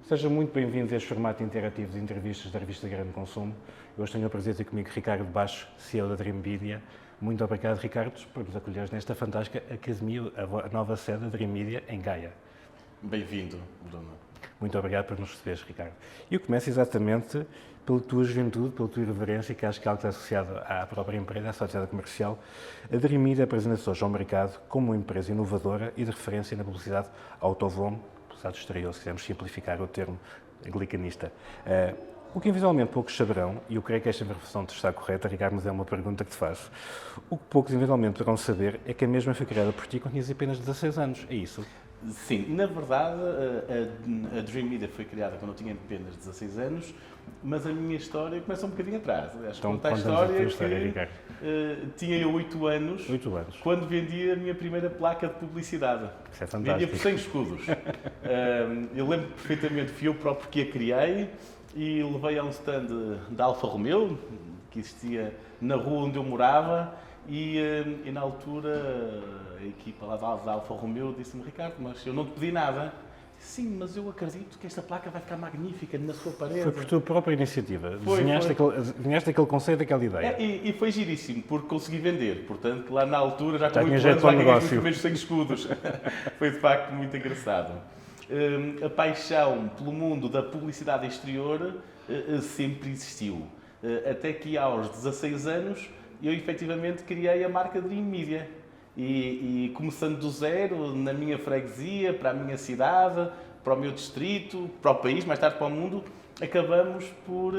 Sejam muito bem-vindos a este formato interativo de entrevistas da revista Grande Consumo. Eu hoje tenho o prazer de ter comigo Ricardo Baixo, CEO da Dream Media. Muito obrigado, Ricardo, por nos acolheres nesta fantástica academia, a nova sede da Dream Media, em Gaia. Bem-vindo, Bruno. Muito obrigado por nos receberes, Ricardo. E eu começo exatamente pela tua juventude, pela tua irreverência, que acho que é algo que está associado à própria empresa, à sua atividade comercial. A Dream Media apresenta-se hoje ao mercado como uma empresa inovadora e de referência na publicidade out-of-home, publicidade exterior, se quisermos simplificar o termo glicanista. O que invisivelmente poucos saberão, e eu creio que esta informação está correta, Ricardo, mas é uma pergunta que te faço. O que poucos invisivelmente poderão saber é que a mesma foi criada por ti quando tinhas apenas 16 anos, é isso? Sim, na verdade a Dream Media foi criada quando eu tinha apenas 16 anos, mas a minha história começa um bocadinho atrás. Aliás, Então, conta a história Ricardo. Tinha eu 8 anos, quando vendi a minha primeira placa de publicidade. Isso é fantástico. Vendia por 100 escudos. Eu lembro perfeitamente, fui eu próprio que a criei e levei a um stand da Alfa Romeo, que existia na rua onde eu morava, e na altura a equipa lá da Alfa Romeo disse-me: Ricardo, mas eu não te pedi nada. Sim, mas eu acredito que esta placa vai ficar magnífica na sua parede. Foi por tua própria iniciativa. Foi. Desenhaste aquele conceito, aquela ideia. E foi giríssimo, porque consegui vender. Portanto, lá na altura, já com 8 tinha anos, já ganhei os negócio. primeiros 100 escudos. Foi de facto muito engraçado. A paixão pelo mundo da publicidade exterior sempre existiu. Até que aos 16 anos eu efetivamente criei a marca Dream Media. E começando do zero, na minha freguesia, para a minha cidade, para o meu distrito, para o país, mais tarde para o mundo, acabamos por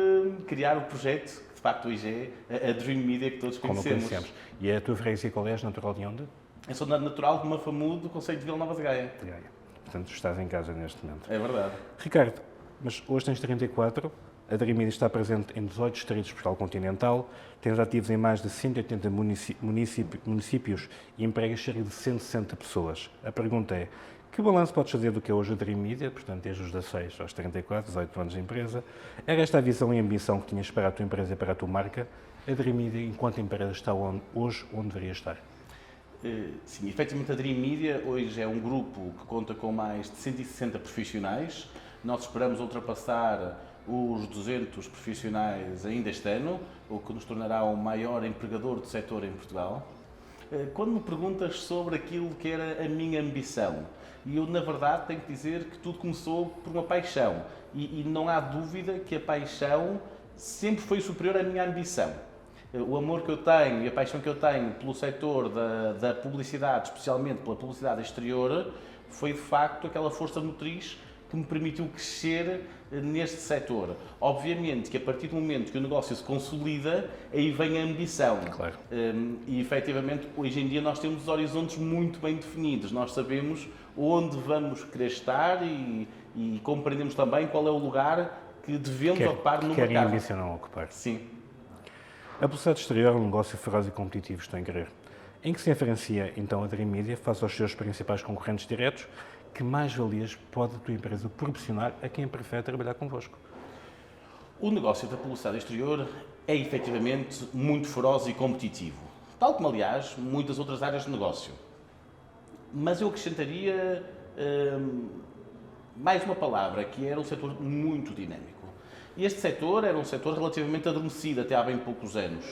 criar o projeto, que de facto hoje é a Dream Media que todos conhecemos. E a tua freguesia qual és? Natural de onde? Eu sou natural de Mafamudo, do concelho de Vila Nova de Gaia. De Gaia. Portanto, estás em casa neste momento. É verdade. Ricardo, mas hoje tens 34, a Dream Media está presente em 18 distritos de Portugal continental, tens ativos em mais de 180 municípios e empregas cerca de 160 pessoas. A pergunta é, que balanço podes fazer do que é hoje a Dream Media, portanto, desde os 16 aos 34, 18 anos de empresa? Era esta a visão e ambição que tinhas para a tua empresa e para a tua marca? A Dream Media, enquanto empresa, está hoje onde deveria estar? Sim, efetivamente a Dream Media hoje é um grupo que conta com mais de 160 profissionais. Nós esperamos ultrapassar os 200 profissionais ainda este ano, o que nos tornará o maior empregador do setor em Portugal. Quando me perguntas sobre aquilo que era a minha ambição, e eu na verdade tenho que dizer que tudo começou por uma paixão, e não há dúvida que a paixão sempre foi superior à minha ambição. O amor que eu tenho e a paixão que eu tenho pelo setor da publicidade, especialmente pela publicidade exterior, foi de facto aquela força motriz que me permitiu crescer neste setor. Obviamente que a partir do momento que o negócio se consolida, aí vem a ambição. Claro. E efetivamente hoje em dia nós temos os horizontes muito bem definidos. Nós sabemos onde vamos querer estar e compreendemos também qual é o lugar que devemos ocupar no mercado. Querem ambicionam ocupar. Sim. A publicidade exterior é um negócio feroz e competitivo, estou em querer. Em que se diferencia, então, a Dream Media face aos seus principais concorrentes diretos? Que mais-valias pode a tua empresa proporcionar a quem prefere trabalhar convosco? O negócio da publicidade exterior é efetivamente muito feroz e competitivo, tal como, aliás, muitas outras áreas de negócio. Mas eu acrescentaria mais uma palavra, que era um setor muito dinâmico. E este setor era um setor relativamente adormecido até há bem poucos anos.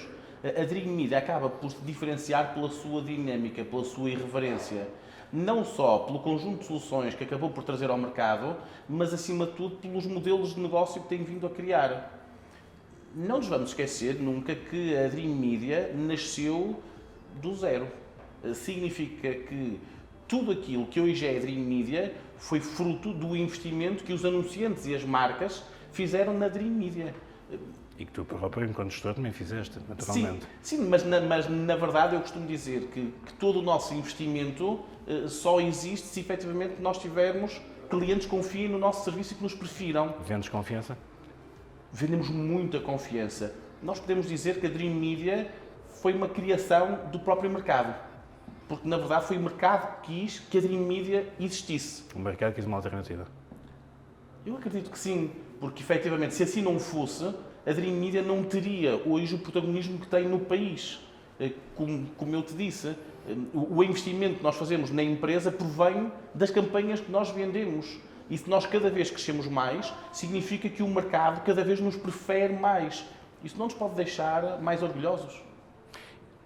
A Dream Media acaba por se diferenciar pela sua dinâmica, pela sua irreverência. Não só pelo conjunto de soluções que acabou por trazer ao mercado, mas acima de tudo pelos modelos de negócio que tem vindo a criar. Não nos vamos esquecer nunca que a Dream Media nasceu do zero. Significa que tudo aquilo que hoje é a Dream Media foi fruto do investimento que os anunciantes e as marcas fizeram na Dream Media. E que tu próprio, enquanto gestor, também fizeste, naturalmente. Sim, mas na verdade eu costumo dizer que todo o nosso investimento só existe se efetivamente nós tivermos clientes que confiem no nosso serviço e que nos prefiram. Vendes confiança? Vendemos muita confiança. Nós podemos dizer que a Dream Media foi uma criação do próprio mercado. Porque, na verdade, foi o mercado que quis que a Dream Media existisse. O mercado quis uma alternativa? Eu acredito que sim, porque, efetivamente, se assim não fosse, a Dream Media não teria hoje o protagonismo que tem no país. Como eu te disse, o investimento que nós fazemos na empresa provém das campanhas que nós vendemos. E se nós cada vez crescemos mais, significa que o mercado cada vez nos prefere mais. Isso não nos pode deixar mais orgulhosos.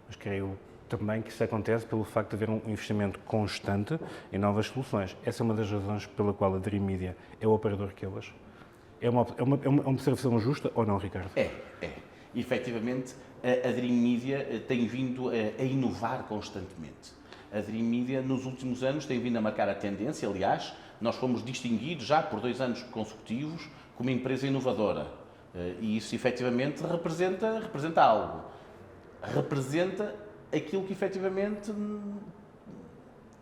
Mas creio também que isso acontece pelo facto de haver um investimento constante em novas soluções. Essa é uma das razões pela qual a Dream Media é o operador que é hoje. É uma observação justa ou não, Ricardo? É. E, efetivamente, a Dream Media tem vindo a inovar constantemente. A Dream Media, nos últimos anos, tem vindo a marcar a tendência. Aliás, nós fomos distinguidos já por 2 anos consecutivos como empresa inovadora. E isso, efetivamente, representa algo. Representa aquilo que, efetivamente,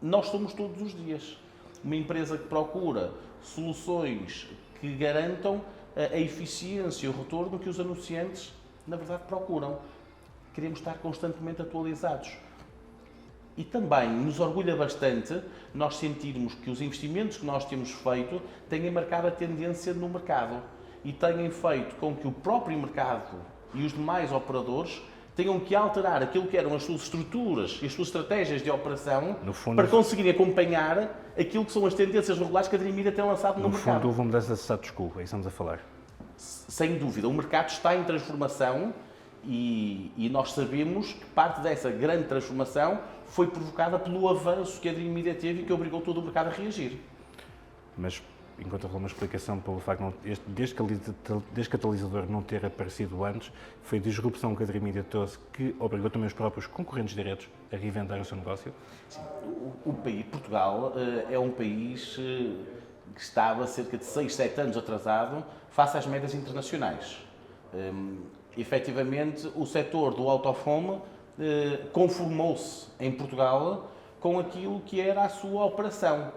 nós somos todos os dias. Uma empresa que procura soluções que garantam a eficiência e o retorno que os anunciantes, na verdade, procuram. Queremos estar constantemente atualizados. E também nos orgulha bastante nós sentirmos que os investimentos que nós temos feito têm marcado a tendência no mercado e têm feito com que o próprio mercado e os demais operadores tenham que alterar aquilo que eram as suas estruturas e as suas estratégias de operação para conseguirem acompanhar aquilo que são as tendências regulares que a Dream Media tem lançado no mercado. No fundo, houve uma mudança de status quo, é isso que estamos a falar. Sem dúvida, o mercado está em transformação e nós sabemos que parte dessa grande transformação foi provocada pelo avanço que a Dream Media teve e que obrigou todo o mercado a reagir. Mas encontra uma explicação pelo facto de desde que o catalisador não ter aparecido antes, foi a disrupção que a Dream Media trouxe que obrigou também os próprios concorrentes diretos a reinventar o seu negócio? Sim, o país, Portugal, é um país que estava cerca de 6, 7 anos atrasado face às médias internacionais. Efetivamente, o setor do out of home conformou-se em Portugal com aquilo que era a sua operação.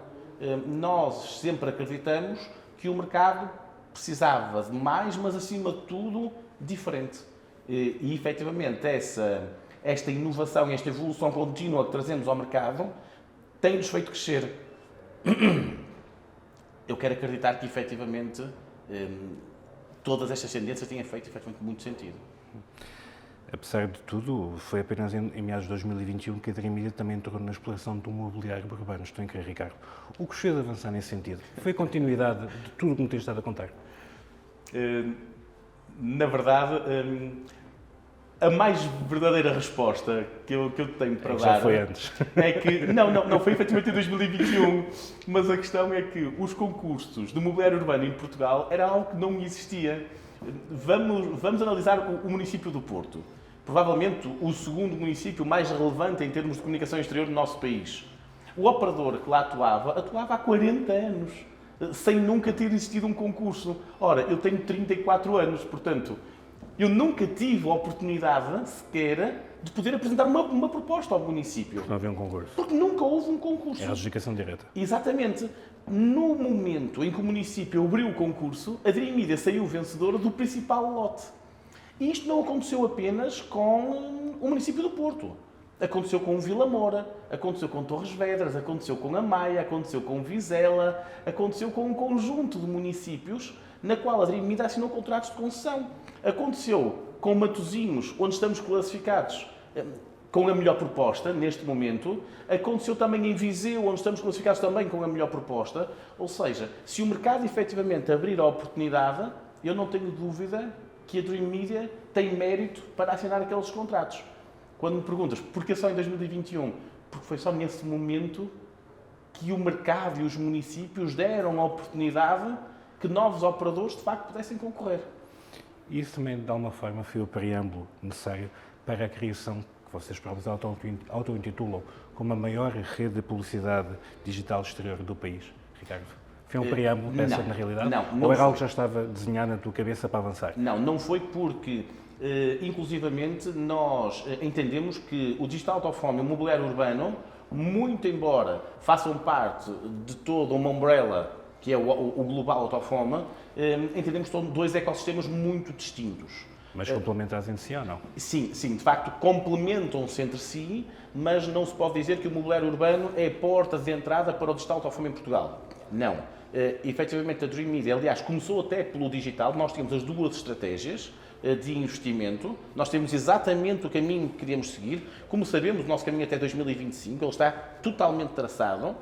Nós sempre acreditamos que o mercado precisava de mais, mas acima de tudo, diferente. E efetivamente esta inovação e esta evolução contínua que trazemos ao mercado tem-nos feito crescer. Eu quero acreditar que efetivamente todas estas tendências têm feito efetivamente muito sentido. Apesar de tudo, foi apenas em meados de 2021 que a Dream Media também entrou na exploração do mobiliário urbano. Estou em crer, Ricardo. O que fez avançar nesse sentido? Foi a continuidade de tudo o que me tens estado a contar? Na verdade, a mais verdadeira resposta que eu tenho para dar... Já foi antes. É que... Não foi efetivamente em 2021, mas a questão é que os concursos de mobiliário urbano em Portugal era algo que não existia. Vamos analisar o município do Porto. Provavelmente o segundo município mais relevante em termos de comunicação exterior do nosso país. O operador que lá atuava há 40 anos, sem nunca ter existido um concurso. Ora, eu tenho 34 anos, portanto, eu nunca tive a oportunidade sequer de poder apresentar uma proposta ao município. Não havia um concurso. Porque nunca houve um concurso. É a adjudicação direta. Exatamente. No momento em que o município abriu o concurso, a Dream Media saiu vencedora do principal lote. E isto não aconteceu apenas com o município do Porto. Aconteceu com Vila Moura, aconteceu com Torres Vedras, aconteceu com a Maia, aconteceu com Vizela, aconteceu com um conjunto de municípios na qual a Dream Media assinou contratos de concessão. Aconteceu com Matosinhos, onde estamos classificados com a melhor proposta, neste momento. Aconteceu também em Viseu, onde estamos classificados também com a melhor proposta. Ou seja, se o mercado efetivamente abrir a oportunidade, eu não tenho dúvida que a Dream Media tem mérito para assinar aqueles contratos. Quando me perguntas porquê só em 2021, porque foi só nesse momento que o mercado e os municípios deram a oportunidade que novos operadores de facto pudessem concorrer. Isso também, de alguma forma, foi o preâmbulo necessário para a criação que vocês próprios auto-intitulam como a maior rede de publicidade digital exterior do país, Ricardo? Foi um preâmbulo dessa na realidade? Não ou era foi. algo que já estava desenhado na tua cabeça para avançar? Não foi porque, inclusivamente, nós entendemos que o digital out of home e o mobiliário urbano, muito embora façam parte de toda uma umbrella que é o global out of home, entendemos que são 2 ecossistemas muito distintos. Mas complementares entre si ou não? Sim, de facto complementam-se entre si, mas não se pode dizer que o mobiliário urbano é a porta de entrada para o digital out of home em Portugal. Não. Efetivamente a Dream Media, aliás, começou até pelo digital. Nós temos as 2 estratégias de investimento. Nós temos exatamente o caminho que queríamos seguir. Como sabemos, o nosso caminho até 2025, ele está totalmente traçado.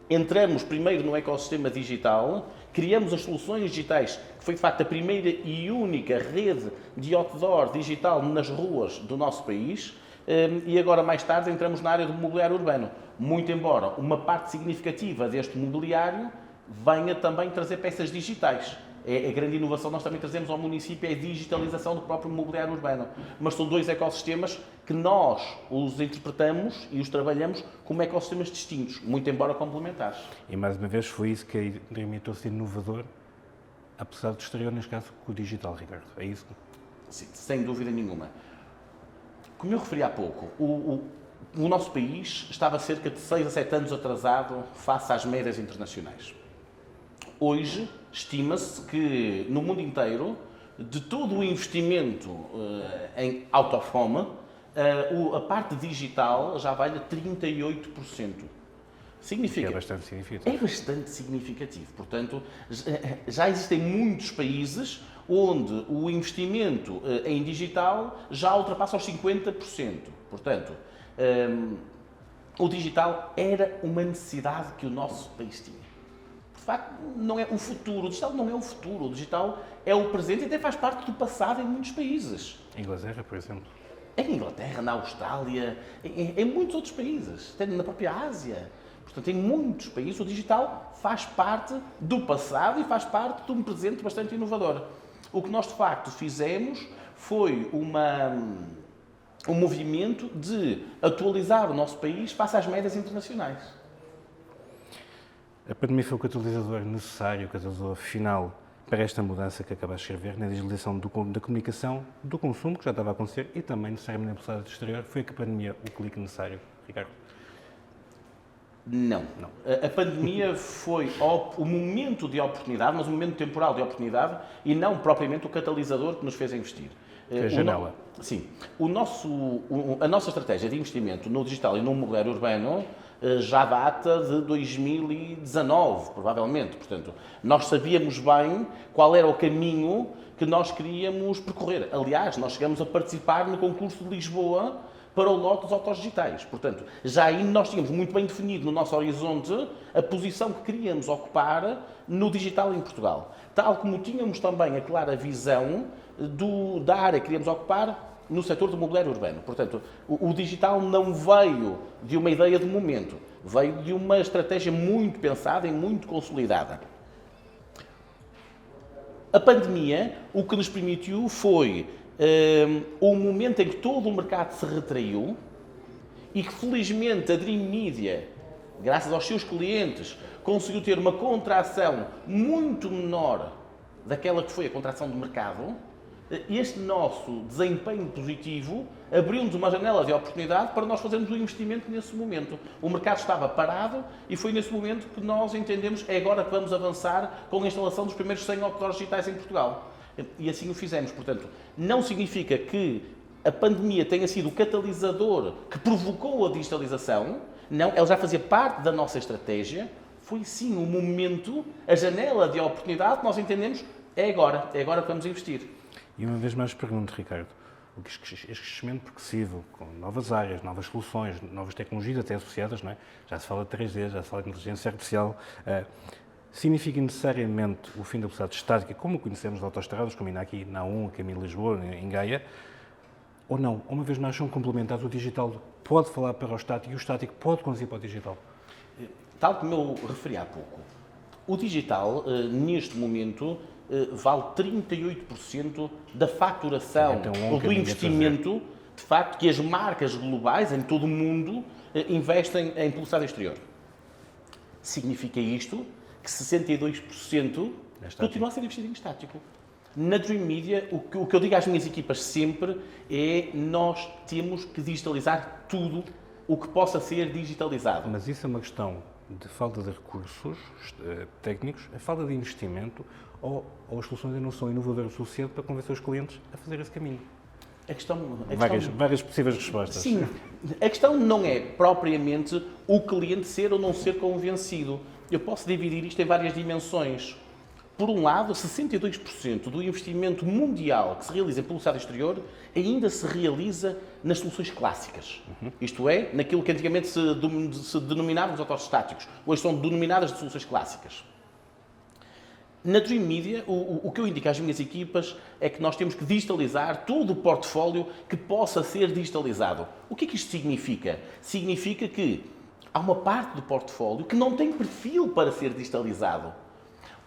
entramos primeiro no ecossistema digital, criamos as soluções digitais, que foi de facto a primeira e única rede de outdoor digital nas ruas do nosso país, e agora mais tarde entramos na área do mobiliário urbano. Muito embora uma parte significativa deste mobiliário venha também trazer peças digitais. A grande inovação que nós também trazemos ao município é a digitalização do próprio mobiliário urbano. Mas são dois ecossistemas que nós os interpretamos e os trabalhamos como ecossistemas distintos, muito embora complementares. E mais uma vez foi isso que a Dreamia trouxe inovador, apesar do exterior, neste caso, com o digital, Ricardo. É isso? Sim, sem dúvida nenhuma. Como eu referi há pouco, o nosso país estava cerca de 6 a 7 anos atrasado face às médias internacionais. Hoje, estima-se que no mundo inteiro, de todo o investimento em out of home, a parte digital já vai a 38%. Significa, é bastante significativo. É bastante significativo. Portanto, já existem muitos países onde o investimento em digital já ultrapassa os 50%. Portanto, o digital era uma necessidade que o nosso país tinha. De facto, não é o futuro. O digital não é o futuro. O digital é o presente e até faz parte do passado em muitos países. Inglaterra, por exemplo. Em Inglaterra, na Austrália, em muitos outros países, até na própria Ásia. Portanto, em muitos países o digital faz parte do passado e faz parte de um presente bastante inovador. O que nós, de facto, fizemos foi um movimento de atualizar o nosso país face às médias internacionais. A pandemia foi o catalisador necessário, o catalisador final para esta mudança que acabaste de escrever na digitalização da comunicação, do consumo, que já estava a acontecer, e também necessariamente na publicidade do exterior. Foi a pandemia o clique necessário, Ricardo? Não. A pandemia foi o momento de oportunidade, mas um momento temporal de oportunidade e não propriamente o catalisador que nos fez investir. A janela. Sim. A nossa estratégia de investimento no digital e no mobiliário urbano já data de 2019, provavelmente. Portanto, nós sabíamos bem qual era o caminho que nós queríamos percorrer. Aliás, nós chegamos a participar no concurso de Lisboa para o lote dos autores digitais. Portanto, já aí nós tínhamos muito bem definido no nosso horizonte a posição que queríamos ocupar no digital em Portugal. Tal como tínhamos também a clara visão da área que queríamos ocupar no setor do mobiliário urbano. Portanto, o digital não veio de uma ideia de momento, veio de uma estratégia muito pensada e muito consolidada. A pandemia, o que nos permitiu foi um momento em que todo o mercado se retraiu e que, felizmente, a Dream Media, graças aos seus clientes, conseguiu ter uma contração muito menor daquela que foi a contração do mercado. Este nosso desempenho positivo abriu-nos uma janela de oportunidade para nós fazermos o investimento nesse momento. O mercado estava parado e foi nesse momento que nós entendemos é agora que vamos avançar com a instalação dos primeiros 100 outdoors digitais em Portugal. E assim o fizemos. Portanto, não significa que a pandemia tenha sido o catalisador que provocou a digitalização. Não, ela já fazia parte da nossa estratégia. Foi sim o momento, a janela de oportunidade que nós entendemos é agora que vamos investir. E uma vez mais pergunto, Ricardo, este crescimento progressivo, com novas áreas, novas soluções, novas tecnologias até associadas, não é? Já se fala de 3D, já se fala de inteligência artificial, significa necessariamente o fim da velocidade estática, como conhecemos de autoestradas, como ainda aqui na A1, caminho de Lisboa, em Gaia, ou não? Uma vez mais são complementares, o digital pode falar para o estático e o estático pode conduzir para o digital? Tal como eu referi há pouco, o digital, neste momento, vale 38% da faturação então, ou do investimento, de facto, que as marcas globais em todo o mundo investem em publicidade exterior. Significa isto que 62% continua a ser investido em estático. Na Dream Media, o que eu digo às minhas equipas sempre é nós temos que digitalizar tudo o que possa ser digitalizado. Mas isso é uma questão de falta de recursos técnicos, a falta de investimento ou as soluções ainda não são inovadoras o suficiente para convencer os clientes a fazer esse caminho? Várias possíveis respostas. Sim, a questão não é propriamente o cliente ser ou não ser convencido. Eu posso dividir isto em várias dimensões. por um lado, 62% do investimento mundial que se realiza em publicidade exterior ainda se realiza nas soluções clássicas. Isto é, naquilo que antigamente se denominavam os autores estáticos. Hoje são denominadas de soluções clássicas. Na Dream Media, o que eu indico às minhas equipas é que nós temos que digitalizar todo o portfólio que possa ser digitalizado. O que é que isto significa? Significa que há uma parte do portfólio que não tem perfil para ser digitalizado.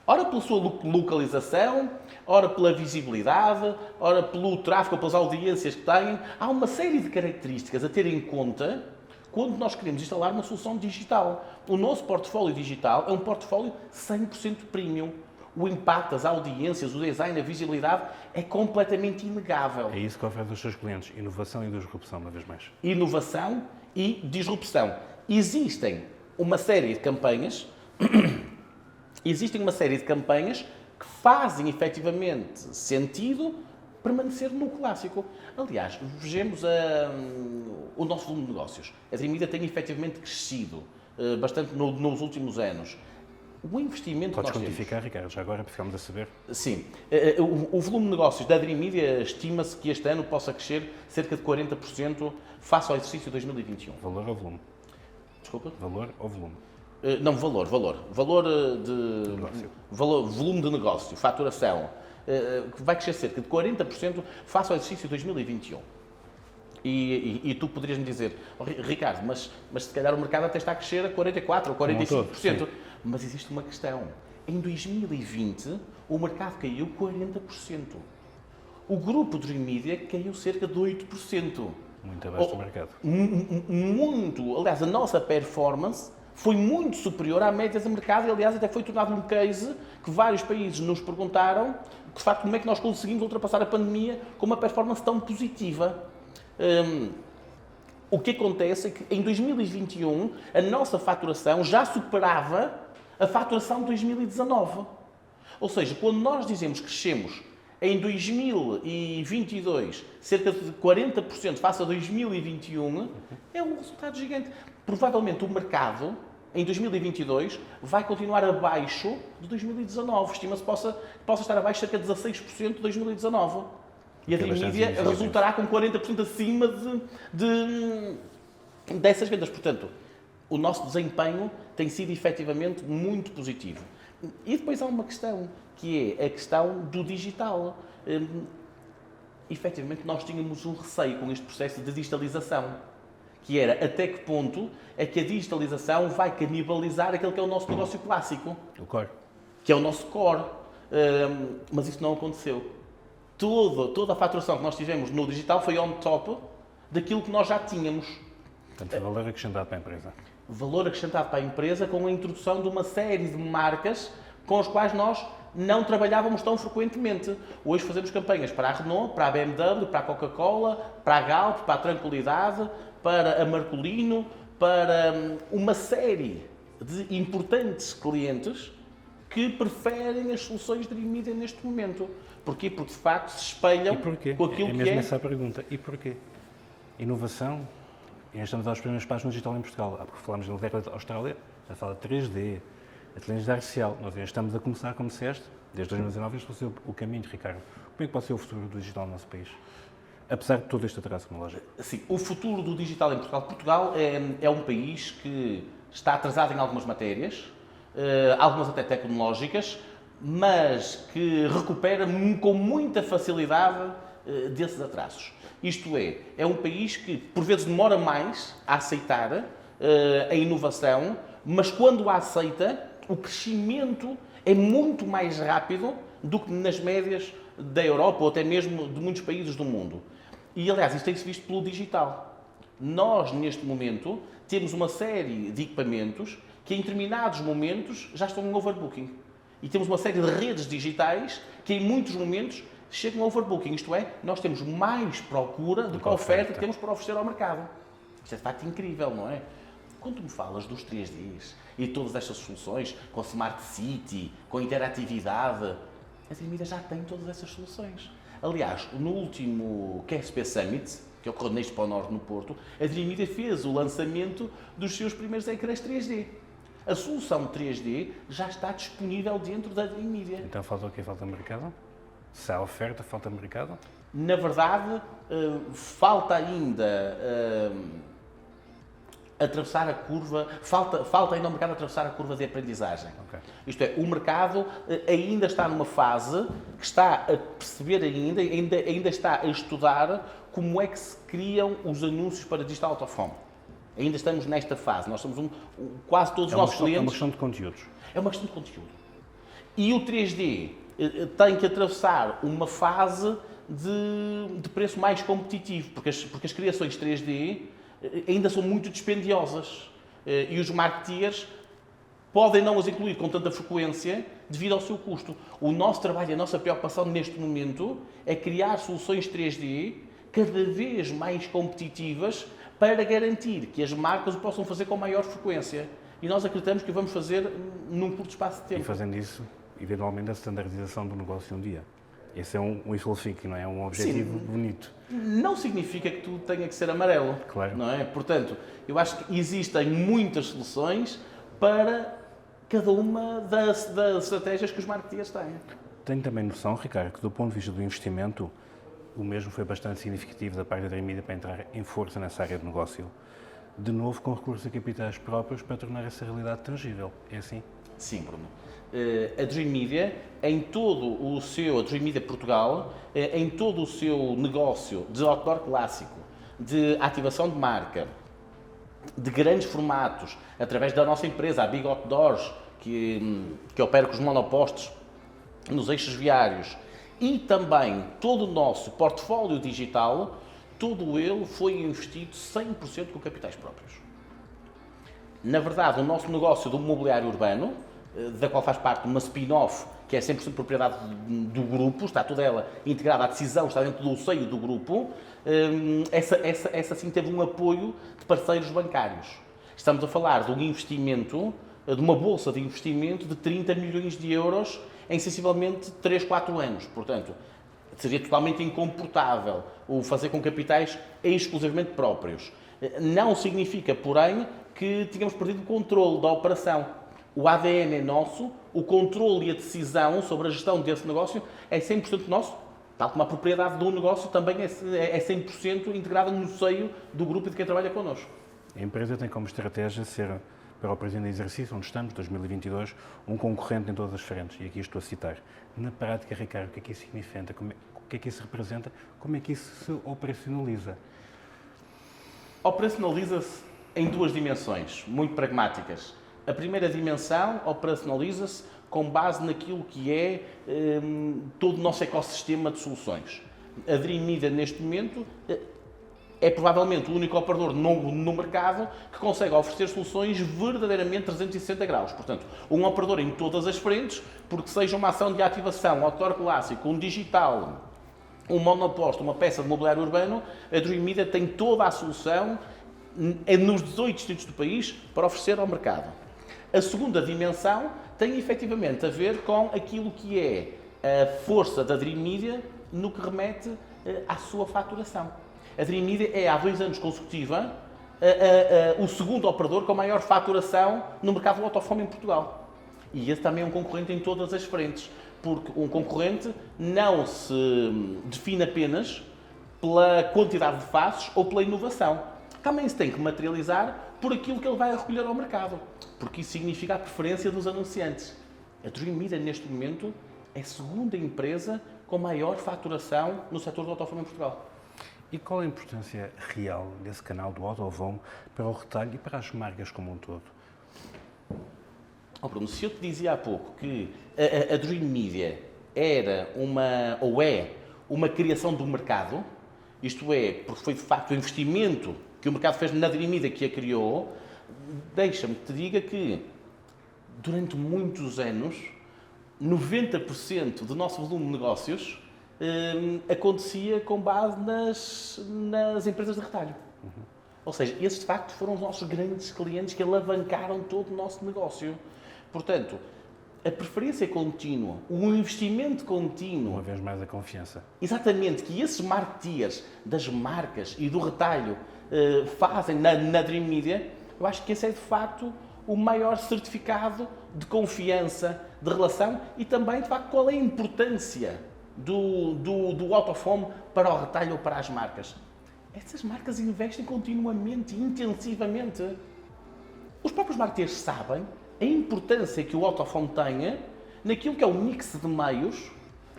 Ora pela sua localização, ora pela visibilidade, ora pelo tráfego, pelas audiências que têm. Há uma série de características a ter em conta quando nós queremos instalar uma solução digital. O nosso portfólio digital é um portfólio 100% premium. O impacto, as audiências, o design, a visibilidade é completamente inegável. É isso que oferece aos seus clientes, inovação e disrupção, uma vez mais. Inovação e disrupção. Existem uma série de campanhas que fazem efetivamente sentido permanecer no clássico. Aliás, vejamos o nosso volume de negócios. A Dream Media tem efetivamente crescido bastante nos últimos anos. O investimento Podes que nós quantificar, Ricardo, já agora ficamos a saber? Sim. O volume de negócios da Dream Media estima-se que este ano possa crescer cerca de 40% face ao exercício 2021. Valor ou volume? Desculpa? Valor ou volume? Não, valor. Valor de Negócio. volume de negócio, faturação, que vai crescer cerca de 40% face ao exercício 2021. E tu poderias me dizer, oh, Ricardo, mas se calhar o mercado até está a crescer a 44% ou 45%. Todo, mas existe uma questão. Em 2020, o mercado caiu 40%. O grupo Dream Media caiu cerca de 8%. Muito abaixo do mercado. Muito. Aliás, a nossa performance foi muito superior à média de mercado e, aliás, até foi tornado um case que vários países nos perguntaram, de facto, como é que nós conseguimos ultrapassar a pandemia com uma performance tão positiva. O que acontece é que em 2021 a nossa faturação já superava a faturação de 2019. Ou seja, quando nós dizemos que crescemos em 2022 cerca de 40% face a 2021, é um resultado gigante. Provavelmente o mercado, em 2022, vai continuar abaixo de 2019. Estima-se que possa estar abaixo cerca de 16% de 2019. E a Dream Media resultará com 40% acima dessas vendas. Portanto, o nosso desempenho tem sido efetivamente muito positivo. E depois há uma questão, que é a questão do digital. Efetivamente, nós tínhamos um receio com este processo de digitalização, que era até que ponto é que a digitalização vai canibalizar aquele que é o nosso negócio clássico. O core. Que é o nosso core. Mas isso não aconteceu. Toda a faturação que nós tivemos no digital foi on top daquilo que nós já tínhamos. Portanto, valor acrescentado para a empresa. Valor acrescentado para a empresa com a introdução de uma série de marcas com as quais nós não trabalhávamos tão frequentemente. Hoje fazemos campanhas para a Renault, para a BMW, para a Coca-Cola, para a Galp, para a Tranquilidade, para a Marcolino, para uma série de importantes clientes que preferem as soluções de Dream Media neste momento. Porquê? Porque de facto se espelham com aquilo que é. É mesmo essa a pergunta. E porquê? Inovação. E nós estamos aos primeiros passos no digital em Portugal. Há porque falámos na década da Austrália, a fala de 3D, a inteligência artificial. Nós estamos a começar, como disseste, desde 2019, este vai ser o caminho, Ricardo. Como é que pode ser o futuro do digital no nosso país? Apesar de todo este atraso tecnológico. Sim, o futuro do digital em Portugal. Portugal é um país que está atrasado em algumas matérias, algumas até tecnológicas, mas que recupera com muita facilidade desses atrasos. Isto é um país que por vezes demora mais a aceitar a inovação, mas quando a aceita, o crescimento é muito mais rápido do que nas médias da Europa ou até mesmo de muitos países do mundo. E aliás, isto tem-se visto pelo digital. Nós, neste momento, temos uma série de equipamentos que em determinados momentos já estão em overbooking. E temos uma série de redes digitais que em muitos momentos chegam a overbooking. Isto é, nós temos mais procura do que a oferta que temos para oferecer ao mercado. Isto é de facto incrível, não é? Quando tu me falas dos 3Ds e todas estas soluções, com Smart City, com interatividade, a Dream Media já tem todas essas soluções. Aliás, no último KSP Summit, que ocorreu neste Expo Norte no Porto, a Dream Media fez o lançamento dos seus primeiros ecrãs 3D. A solução 3D já está disponível dentro da Dream Media. Então falta o quê? Falta mercado? Se há oferta, falta mercado? Na verdade, falta ainda atravessar a curva, falta ainda ao mercado atravessar a curva de aprendizagem. Okay. Isto é, o mercado ainda está numa fase que está a perceber ainda está a estudar como é que se criam os anúncios para Digital Out of Home. Ainda estamos nesta fase. Nós somos quase todos os nossos clientes... É uma questão de conteúdos. É uma questão de conteúdo. E o 3D tem que atravessar uma fase de preço mais competitivo, porque as criações 3D ainda são muito dispendiosas e os marketeers podem não as incluir com tanta frequência devido ao seu custo. O nosso trabalho, a nossa preocupação neste momento é criar soluções 3D cada vez mais competitivas para garantir que as marcas o possam fazer com maior frequência. E nós acreditamos que o vamos fazer num curto espaço de tempo. E fazendo isso, eventualmente, a standardização do negócio um dia. Esse é um wishful thinking, não é? Um objetivo bonito. Não significa que tudo tenha que ser amarelo, claro. Não é? Portanto, eu acho que existem muitas soluções para cada uma das estratégias que os marketeers têm. Tenho também noção, Ricardo, que do ponto de vista do investimento, o mesmo foi bastante significativo da parte da Dream Media para entrar em força nessa área de negócio. De novo, com recursos a capitais próprios para tornar essa realidade tangível. É assim? Sim, Bruno. A Dream Media, a Dream Media Portugal, em todo o seu negócio de outdoor clássico, de ativação de marca, de grandes formatos, através da nossa empresa, a Big Outdoors, que opera com os monopostos nos eixos viários, e também todo o nosso portfólio digital, todo ele foi investido 100% com capitais próprios. Na verdade, o nosso negócio do mobiliário urbano, da qual faz parte uma spin-off, que é 100% propriedade do grupo, está toda ela integrada, a decisão está dentro do seio do grupo, essa sim teve um apoio de parceiros bancários. Estamos a falar de um investimento, de uma bolsa de investimento de 30 milhões de euros em sensivelmente 3, 4 anos. Portanto, seria totalmente incomportável o fazer com capitais exclusivamente próprios. Não significa, porém, que tínhamos perdido o controle da operação. O ADN é nosso, o controle e a decisão sobre a gestão desse negócio é 100% nosso, tal como a propriedade do negócio também é 100% integrada no seio do grupo e de quem trabalha connosco. A empresa tem como estratégia ser, para o presente exercício, onde estamos, 2022, um concorrente em todas as frentes, e aqui estou a citar. Na prática, Ricardo, o que é que isso significa? O que é que isso representa? Como é que isso se operacionaliza? Operacionaliza-se em duas dimensões, muito pragmáticas. A primeira dimensão operacionaliza-se com base naquilo que é todo o nosso ecossistema de soluções. A Dream Media, neste momento, é provavelmente o único operador no mercado que consegue oferecer soluções verdadeiramente 360 graus. Portanto, um operador em todas as frentes, porque seja uma ação de ativação, um outdoor clássico, um digital, um monoposto, uma peça de mobiliário urbano, a Dream Media tem toda a solução nos 18 distritos do país para oferecer ao mercado. A segunda dimensão tem efetivamente a ver com aquilo que é a força da Dream Media no que remete à sua faturação. A Dream Media é, há 2 anos consecutiva, o segundo operador com a maior faturação no mercado do out of home em Portugal. E esse também é um concorrente em todas as frentes, porque um concorrente não se define apenas pela quantidade de faces ou pela inovação. Também se tem que materializar por aquilo que ele vai recolher ao mercado, porque isso significa a preferência dos anunciantes. A Dream Media, neste momento, é a segunda empresa com maior faturação no setor do out of home em Portugal. E qual a importância real desse canal do out of home para o retalho e para as marcas como um todo? Oh, Bruno, se eu te dizia há pouco que a Dream Media era uma criação do mercado, isto é, porque foi de facto o investimento que o mercado fez na Dream Media que a criou, deixa-me que te diga que durante muitos anos 90% do nosso volume de negócios acontecia com base nas empresas de retalho. Ou seja, esses de facto foram os nossos grandes clientes que alavancaram todo o nosso negócio. Portanto, a preferência contínua, o investimento contínuo... Uma vez mais a confiança. Exatamente, que esses marketeers das marcas e do retalho fazem na Dream Media, eu acho que esse é de facto o maior certificado de confiança, de relação e também, de facto, qual é a importância do out of home para o retalho ou para as marcas. Essas marcas investem continuamente e intensivamente. Os próprios marketeers sabem a importância que o out of home tem naquilo que é o mix de meios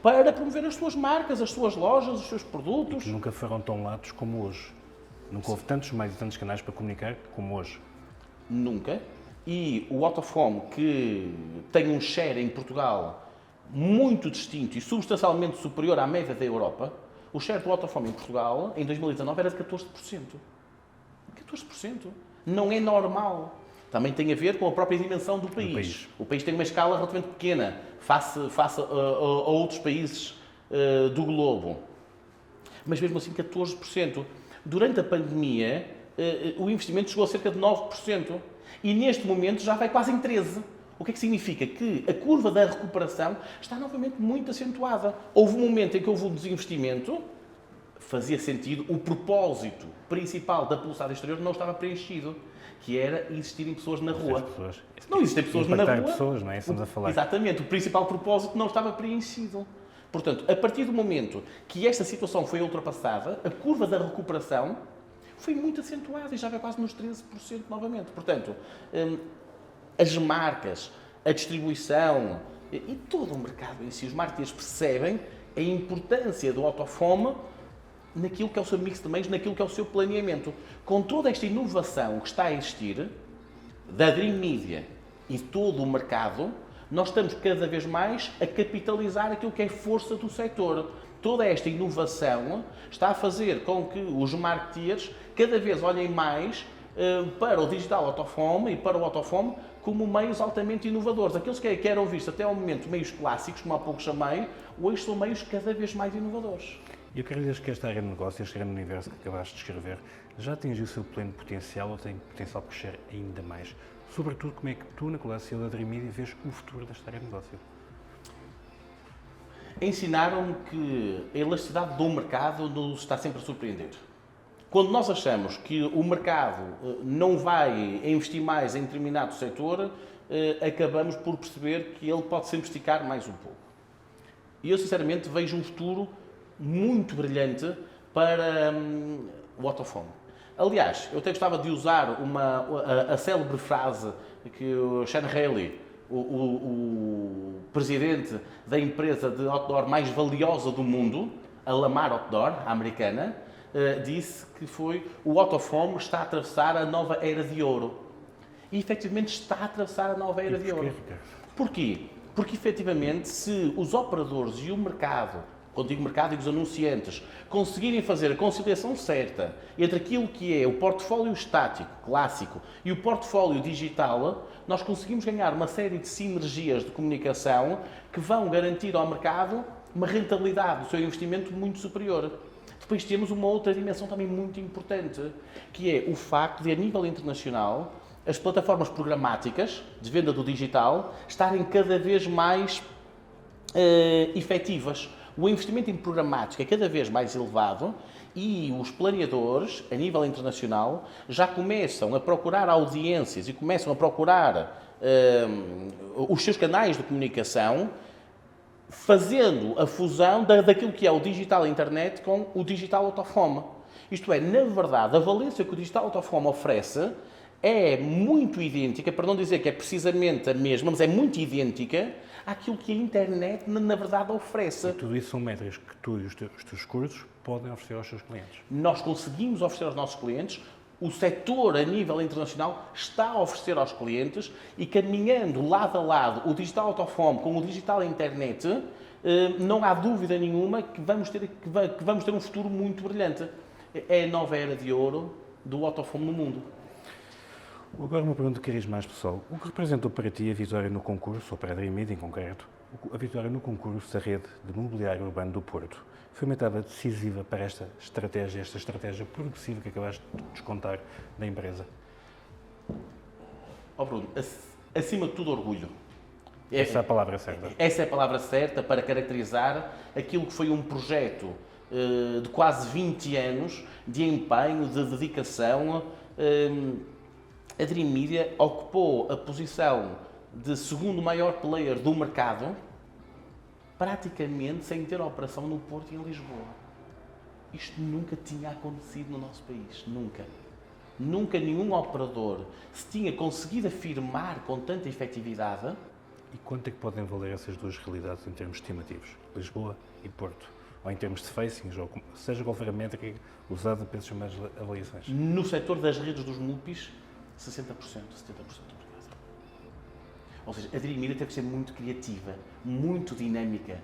para promover as suas marcas, as suas lojas, os seus produtos. E que nunca foram tão latos como hoje. Nunca houve tantos meios e tantos canais para comunicar como hoje. Nunca. E o out of home, que tem um share em Portugal muito distinto e substancialmente superior à média da Europa, o share do out of home em Portugal, em 2019, era de 14%. 14%. Não é normal. Também tem a ver com a própria dimensão do país. O país tem uma escala relativamente pequena face a outros países do globo. Mas mesmo assim, 14%. Durante a pandemia, o investimento chegou a cerca de 9%. E neste momento já vai quase em 13%. O que é que significa? Que a curva da recuperação está novamente muito acentuada. Houve um momento em que houve um desinvestimento, fazia sentido, o propósito principal da publicidade exterior não estava preenchido, que era existirem pessoas na rua. Se não existem pessoas na rua... pessoas, não é? Estamos a falar. Exatamente, o principal propósito não estava preenchido. Portanto, a partir do momento que esta situação foi ultrapassada, a curva da recuperação foi muito acentuada e já vai quase nos 13% novamente. Portanto, as marcas, a distribuição e todo o mercado em si, os marketeers percebem a importância do out of home naquilo que é o seu mix de meios, naquilo que é o seu planeamento. Com toda esta inovação que está a existir, da Dream Media e todo o mercado, nós estamos cada vez mais a capitalizar aquilo que é força do setor. Toda esta inovação está a fazer com que os marketeers cada vez olhem mais para o digital out of home e para o out of home como meios altamente inovadores. Aqueles que eram vistos até ao momento meios clássicos, como há pouco chamei, hoje são meios cada vez mais inovadores. E eu acredito que esta área de negócio, este grande universo que acabaste de descrever, já atingiu o seu pleno potencial ou tem potencial para crescer ainda mais? Sobretudo, como é que tu, na Colácio da Dream Media, vês o futuro desta área de negócio? Ensinaram-me que a elasticidade do mercado nos está sempre a surpreender. Quando nós achamos que o mercado não vai investir mais em determinado setor, acabamos por perceber que ele pode sempre esticar mais um pouco. E eu, sinceramente, vejo um futuro muito brilhante para o out of home. Aliás, eu até gostava de usar a célebre frase que o Sean Reilly, o presidente da empresa de outdoor mais valiosa do mundo, a Lamar Outdoor, a americana, disse que foi: o out of home está a atravessar a nova era de ouro. E efetivamente está a atravessar a nova era de ouro. Porquê? Porque efetivamente, se os operadores e o mercado, quando digo mercado, digo os anunciantes, conseguirem fazer a conciliação certa entre aquilo que é o portfólio estático, clássico, e o portfólio digital, nós conseguimos ganhar uma série de sinergias de comunicação que vão garantir ao mercado uma rentabilidade do seu investimento muito superior. Depois temos uma outra dimensão também muito importante, que é o facto de, a nível internacional, as plataformas programáticas de venda do digital estarem cada vez mais efetivas. O investimento em programática é cada vez mais elevado e os planeadores, a nível internacional, já começam a procurar audiências e começam a procurar os seus canais de comunicação, fazendo a fusão daquilo que é o digital internet com o digital out of home. Isto é, na verdade, a valência que o digital out of home oferece é muito idêntica, para não dizer que é precisamente a mesma, mas é muito idêntica àquilo que a internet, na verdade, oferece. E tudo isso são métricas que tu e os teus cursos podem oferecer aos seus clientes. Nós conseguimos oferecer aos nossos clientes, o setor a nível internacional está a oferecer aos clientes e, caminhando lado a lado o digital out of home com o digital internet, não há dúvida nenhuma que vamos ter um futuro muito brilhante. É a nova era de ouro do out of home no mundo. Agora uma pergunta que queres mais, pessoal. O que representou para ti a vitória no concurso, ou para a Dream Media em concreto, a vitória no concurso da rede de mobiliário urbano do Porto? Foi uma etapa decisiva para esta estratégia progressiva que acabaste de descontar da empresa? Oh Bruno, acima de tudo orgulho. Essa é a palavra certa. Essa é a palavra certa para caracterizar aquilo que foi um projeto de quase 20 anos de empenho, de dedicação, a Dream Media ocupou a posição de segundo maior player do mercado, praticamente sem ter operação no Porto e em Lisboa. Isto nunca tinha acontecido no nosso país, nunca. Nunca nenhum operador se tinha conseguido afirmar com tanta efetividade. E quanto é que podem valer essas duas realidades em termos estimativos? Lisboa e Porto? Ou em termos de facings, ou seja qual for a métrica usada para essas mais avaliações? No setor das redes dos MUPIs, 60%, 70% do mercado. Ou seja, a Dream Media teve que ser muito criativa, muito dinâmica,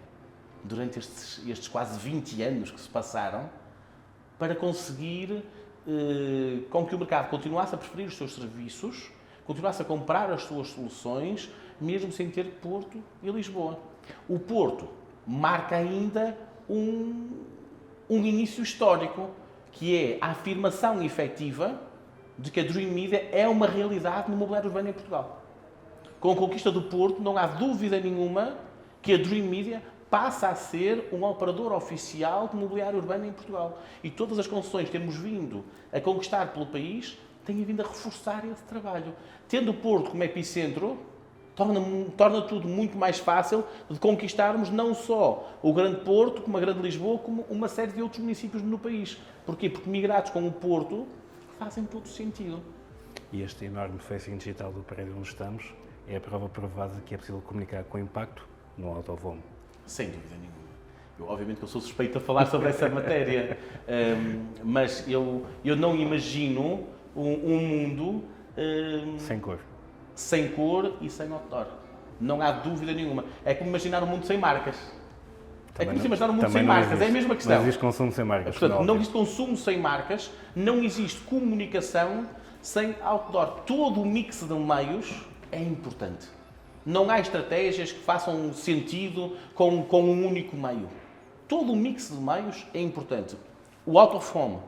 durante estes quase 20 anos que se passaram, para conseguir com que o mercado continuasse a preferir os seus serviços, continuasse a comprar as suas soluções, mesmo sem ter Porto e Lisboa. O Porto marca ainda um início histórico, que é a afirmação efetiva de que a Dream Media é uma realidade no mobiliário urbano em Portugal. Com a conquista do Porto, não há dúvida nenhuma que a Dream Media passa a ser um operador oficial de mobiliário urbano em Portugal. E todas as concessões que temos vindo a conquistar pelo país têm vindo a reforçar esse trabalho. Tendo o Porto como epicentro, torna tudo muito mais fácil de conquistarmos não só o Grande Porto, como a Grande Lisboa, como uma série de outros municípios no país. Porquê? Porque migrados com o Porto fazem todo sentido. E este enorme facing digital do prédio onde estamos é a prova provada de que é possível comunicar com impacto no autovomo. Sem dúvida nenhuma. Obviamente que eu sou suspeito a falar sobre essa matéria, mas eu não imagino um mundo sem cor. Sem cor e sem outdoor. Não há dúvida nenhuma. É como imaginar um mundo sem marcas. É como imaginar um mundo sem marcas. Existe, é a mesma questão. Não existe consumo sem marcas. Portanto, não existe consumo sem marcas, não existe comunicação sem outdoor. Todo o mix de meios é importante. Não há estratégias que façam sentido com um único meio. Todo o mix de meios é importante. O out of home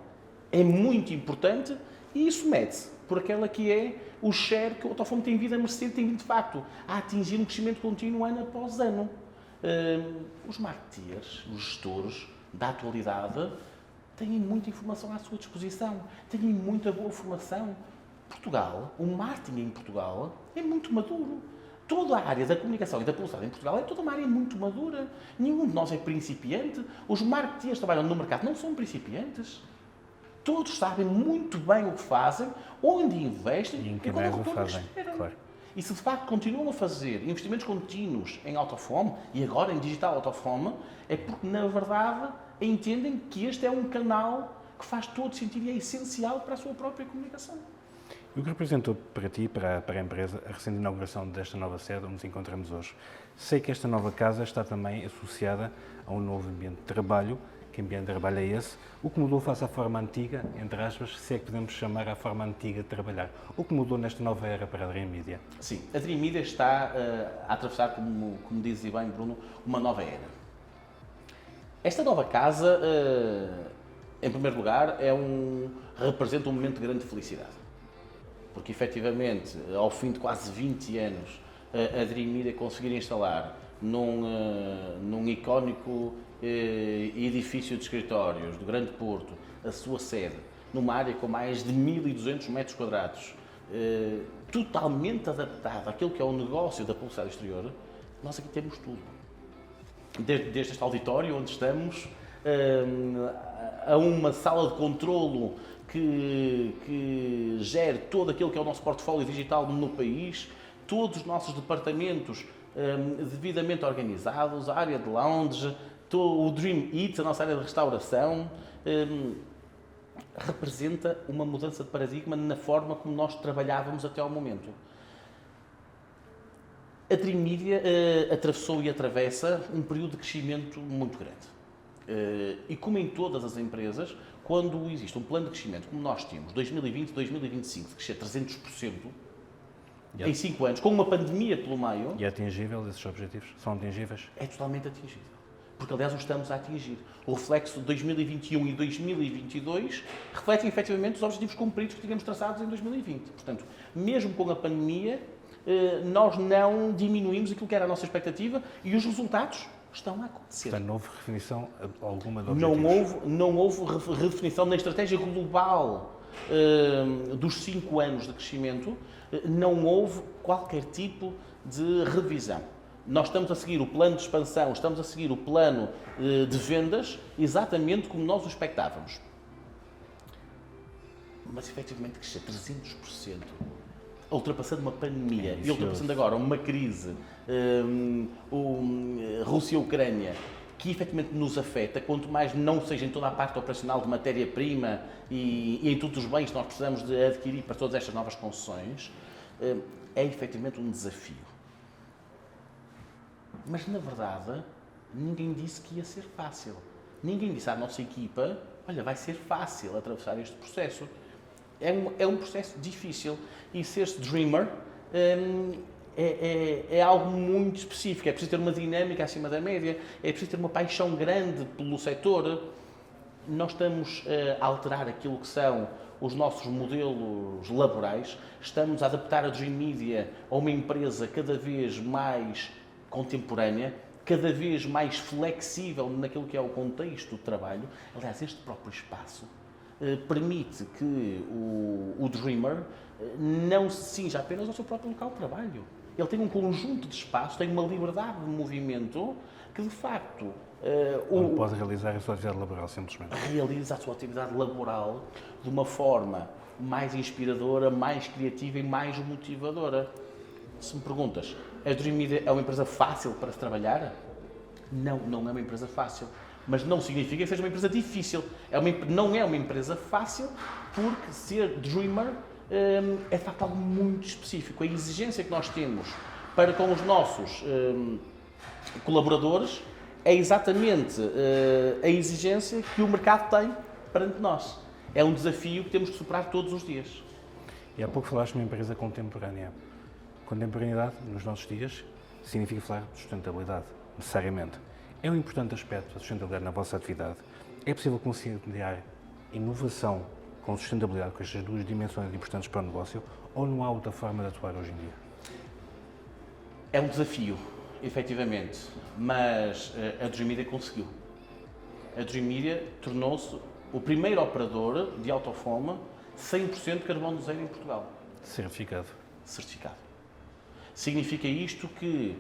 é muito importante e isso mede-se por aquela que é o share que o out of home tem vindo a merecer, tem vindo de facto a atingir um crescimento contínuo ano após ano. Os marketeers, os gestores da atualidade têm muita informação à sua disposição, têm muita boa formação. Portugal, o marketing em Portugal é muito maduro. Toda a área da comunicação e da publicidade em Portugal é toda uma área muito madura. Nenhum de nós é principiante. Os marketeers que trabalham no mercado não são principiantes. Todos sabem muito bem o que fazem, onde investem e em que qual é o o retorno fazem. Claro. E se de facto continuam a fazer investimentos contínuos em out of home e agora em digital out of home, é porque na verdade entendem que este é um canal que faz todo sentido e é essencial para a sua própria comunicação. E o que representou para ti, para a empresa, a recente inauguração desta nova sede onde nos encontramos hoje? Sei que esta nova casa está também associada a um novo ambiente de trabalho. Que ambiente de trabalho é esse? O que mudou face à forma antiga, entre aspas, se é que podemos chamar a forma antiga de trabalhar? O que mudou nesta nova era para a Dream Media? Sim, a Dream Media está a atravessar, como dizes bem, Bruno, uma nova era. Esta nova casa, em primeiro lugar, representa um momento de grande felicidade. Porque, efetivamente, ao fim de quase 20 anos, a Dream Media conseguir instalar num icónico edifício de escritórios do Grande Porto a sua sede, numa área com mais de 1.200 metros quadrados, totalmente adaptada àquilo que é o negócio da publicidade exterior, nós aqui temos tudo. Desde este auditório onde estamos, a uma sala de controlo que gere todo aquilo que é o nosso portfólio digital no país, todos os nossos departamentos devidamente organizados, a área de lounge, o Dream Eats, a nossa área de restauração, representa uma mudança de paradigma na forma como nós trabalhávamos até ao momento. A Dream Media atravessou e atravessa um período de crescimento muito grande. E como em todas as empresas, quando existe um plano de crescimento, como nós temos, 2020, 2025, de crescer 300%, em 5 anos, com uma pandemia pelo meio... E é atingível esses objetivos? São atingíveis? É totalmente atingível. Porque, aliás, o estamos a atingir. O reflexo de 2021 e 2022 refletem, efetivamente, os objetivos cumpridos que tínhamos traçados em 2020. Portanto, mesmo com a pandemia, nós não diminuímos aquilo que era a nossa expectativa e os resultados estão a acontecer. Portanto, não houve redefinição alguma de objetivos? Não houve redefinição na estratégia global dos 5 anos de crescimento, não houve qualquer tipo de revisão. Nós estamos a seguir o plano de expansão, estamos a seguir o plano de vendas exatamente como nós o expectávamos. Mas efetivamente crescer 300%, ultrapassando uma pandemia e ultrapassando agora uma crise, Rússia-Ucrânia, que efetivamente nos afeta, quanto mais não seja em toda a parte operacional de matéria-prima e em todos os bens que nós precisamos de adquirir para todas estas novas concessões, é efetivamente um desafio. Mas, na verdade, ninguém disse que ia ser fácil. Ninguém disse à nossa equipa, olha, vai ser fácil atravessar este processo. É um processo difícil. E ser-se dreamer é algo muito específico. É preciso ter uma dinâmica acima da média, é preciso ter uma paixão grande pelo setor. Nós estamos a alterar aquilo que são os nossos modelos laborais, estamos a adaptar a Dream Media a uma empresa cada vez mais contemporânea, cada vez mais flexível naquilo que é o contexto de trabalho. Aliás, este próprio espaço permite que o Dreamer não se cinja apenas ao seu próprio local de trabalho. Ele tem um conjunto de espaços, tem uma liberdade de movimento que, de facto, onde pode realizar a sua atividade laboral, simplesmente. Realiza a sua atividade laboral de uma forma mais inspiradora, mais criativa e mais motivadora. Se me perguntas, a Dream Media é uma empresa fácil para se trabalhar? Não, não é uma empresa fácil. Mas não significa que seja uma empresa difícil. Não é uma empresa fácil, porque ser Dreamer é de facto algo muito específico. A exigência que nós temos para com os nossos colaboradores é exatamente a exigência que o mercado tem perante nós. É um desafio que temos que superar todos os dias. E há pouco falaste numa empresa contemporânea. Contemporaneidade, nos nossos dias, significa falar de sustentabilidade, necessariamente. É um importante aspecto da sustentabilidade na vossa atividade. É possível conciliar inovação com sustentabilidade, com estas duas dimensões importantes para o negócio, ou não há outra forma de atuar hoje em dia? É um desafio, efetivamente, mas a Dream Media conseguiu. A Dream Media tornou-se o primeiro operador de out-of-home 100% de carbono zero em Portugal. Certificado. Certificado. Significa isto que